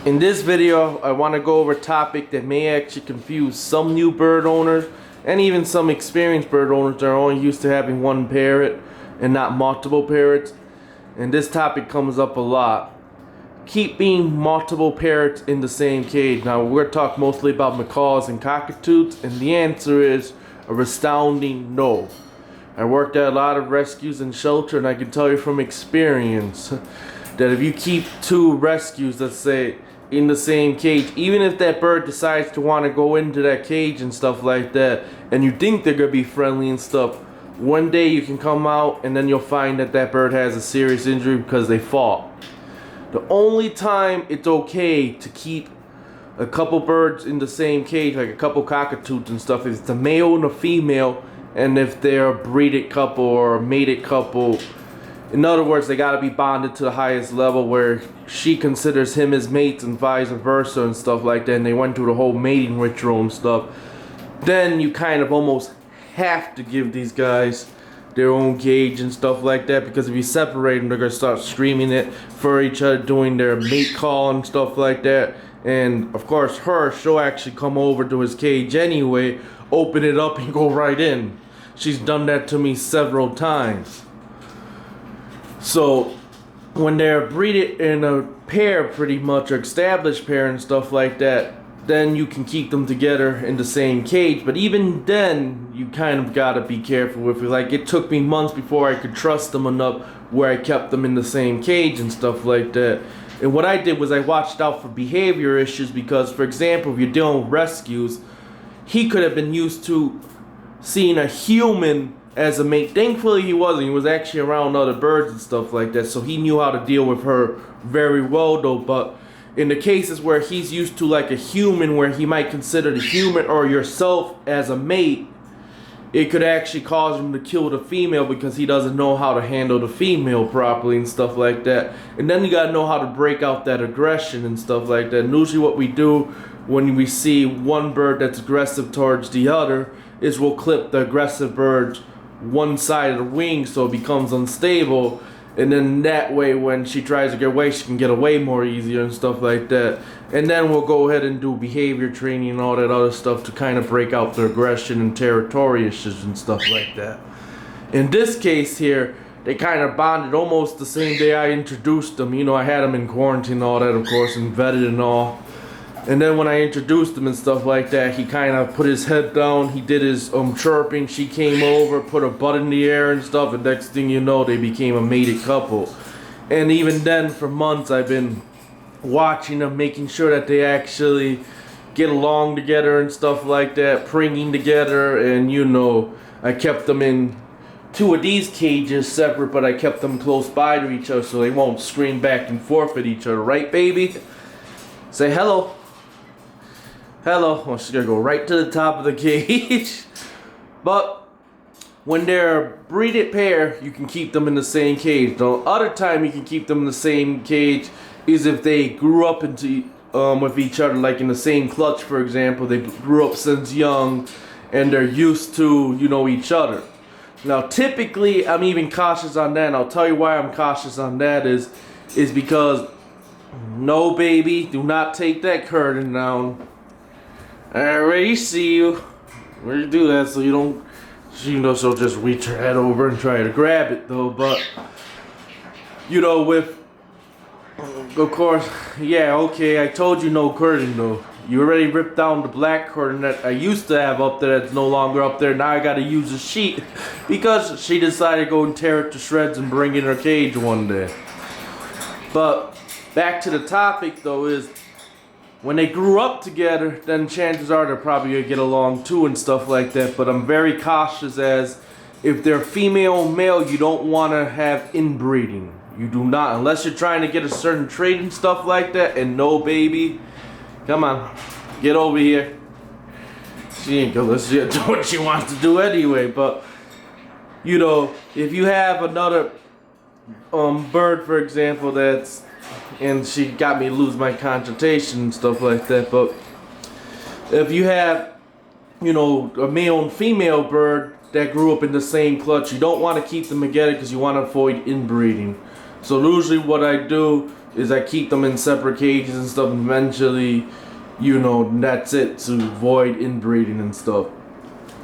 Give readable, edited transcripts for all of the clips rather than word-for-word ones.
In this video, I want to go over a topic that may actually confuse some new bird owners and even some experienced bird owners that are only used to having one parrot and not multiple parrots. And this topic comes up a lot. Keeping multiple parrots in the same cage. Now, we're going to talk mostly about macaws and cockatoos, and the answer is a resounding no. I worked at a lot of rescues and shelter, and I can tell you from experience that if you keep two rescues, let's say, in the same cage, even if that bird decides to want to go into that cage and stuff like that, and you think they're going to be friendly and stuff, one day you can come out and then you'll find that that bird has a serious injury because they fought. The only time it's okay to keep a couple birds in the same cage, like a couple cockatoos and stuff, if it's a male and a female, and if they're a breeded couple or a mated couple. In other words, they gotta be bonded to the highest level where she considers him as mates and vice versa and stuff like that, and they went through the whole mating ritual and stuff. Then you kind of almost have to give these guys their own cage and stuff like that, because if you separate them, they're gonna start screaming it for each other, doing their mate call and stuff like that. And of course, she'll actually come over to his cage anyway, open it up and go right in. She's done that to me several times. So when they're breeded in a pair, pretty much, or established pair and stuff like that, then you can keep them together in the same cage. But even then, you kind of gotta be careful with it. Like, it took me months before I could trust them enough where I kept them in the same cage and stuff like that. And what I did was I watched out for behavior issues, because, for example, if you're dealing with rescues, he could have been used to seeing a human as a mate. Thankfully he wasn't. He was actually around other birds and stuff like that, so he knew how to deal with her very well though. But in the cases where he's used to like a human, where he might consider the human or yourself as a mate, it could actually cause him to kill the female because he doesn't know how to handle the female properly and stuff like that. And then you gotta know how to break out that aggression and stuff like that. And usually what we do when we see one bird that's aggressive towards the other is we'll clip the aggressive bird's one side of the wing so it becomes unstable, and then that way when she tries to get away, she can get away more easier and stuff like that. And then we'll go ahead and do behavior training and all that other stuff to kind of break out the aggression and territory issues and stuff like that. In this case here, they kind of bonded almost the same day I introduced them. You know, I had them in quarantine and all that, of course, and vetted and all. And then when I introduced him and stuff like that, he kind of put his head down, he did his chirping, she came over, put her butt in the air and stuff, and next thing you know, they became a mated couple. And even then, for months, I've been watching them, making sure that they actually get along together and stuff like that, preening together, and you know, I kept them in two of these cages separate, but I kept them close by to each other so they won't scream back and forth at each other, right, baby? Say hello. Hello. Well, she's gonna go right to the top of the cage. But when they're a breeded pair, you can keep them in the same cage. The other time you can keep them in the same cage is if they grew up into with each other, like in the same clutch, for example. They grew up since young and they're used to, you know, each other. Now, typically, I'm even cautious on that, and I'll tell you why I'm cautious on that is because, no, baby, do not take that curtain down. I already see you. We're gonna do that so you don't, you know, she'll just reach her head over and try to grab it though. But, you know, with, of course, yeah, okay, I told you no curtain though. You already ripped down the black curtain that I used to have up there that's no longer up there. Now I gotta use a sheet because she decided to go and tear it to shreds and bring it in her cage one day. But back to the topic though is, when they grew up together, then chances are they're probably gonna get along too and stuff like that. But I'm very cautious, as if they're female and male, you don't want to have inbreeding. You do not, unless you're trying to get a certain trait and stuff like that. And no, baby, come on, get over here. She ain't gonna listen to what she wants to do anyway. But you know, if you have another bird, for example, that's, and she got me to lose my concentration and stuff like that. But if you have, you know, a male and female bird that grew up in the same clutch, you don't want to keep them together because you want to avoid inbreeding. So usually what I do is I keep them in separate cages and stuff. And eventually, you know, that's it, to avoid inbreeding and stuff.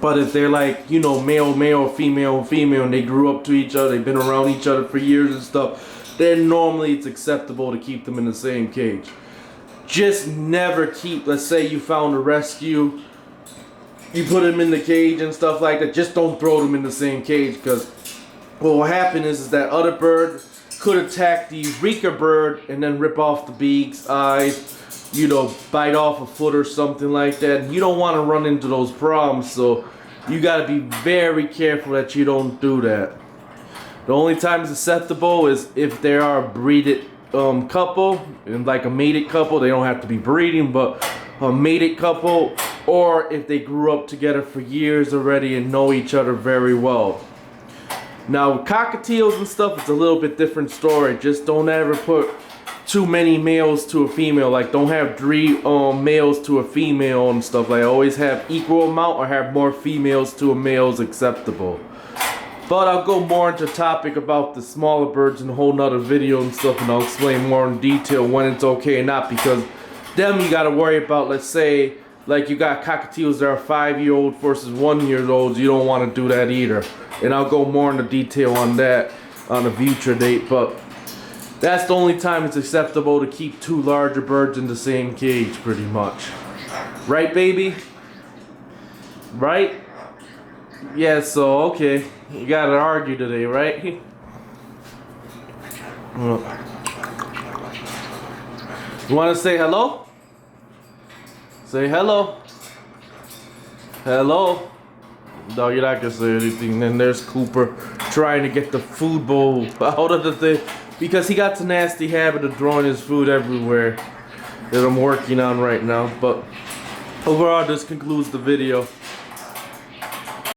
But if they're like, you know, male, male, female, female, and they grew up to each other, they've been around each other for years and stuff, then normally it's acceptable to keep them in the same cage. Just never keep, let's say you found a rescue, you put them in the cage and stuff like that, just don't throw them in the same cage, because what will happen is that other bird could attack the Rika bird and then rip off the beaks, eyes, you know, bite off a foot or something like that. You don't want to run into those problems, so you got to be very careful that you don't do that. The only time it's acceptable is if they are a breeded couple, and like a mated couple. They don't have to be breeding, but a mated couple, or if they grew up together for years already and know each other very well. Now with cockatiels and stuff, it's a little bit different story. Just don't ever put too many males to a female. Like, don't have 3 males to a female and stuff. Like, always have equal amount, or have more females to a male is acceptable. But I'll go more into topic about the smaller birds in a whole nother video and stuff, and I'll explain more in detail when it's okay and not, because them you gotta worry about. Let's say like you got cockatiels that are 5-year-old versus 1-year-olds, you don't want to do that either. And I'll go more into detail on that on a future date, but that's the only time it's acceptable to keep 2 larger birds in the same cage, pretty much. Right, baby? Right? Yeah, so, okay. You gotta argue today, right? You wanna say hello? Say hello. Hello. No, you're not gonna say anything. Then there's Cooper trying to get the food bowl out of the thing, because he got the nasty habit of throwing his food everywhere that I'm working on right now. But overall, this concludes the video.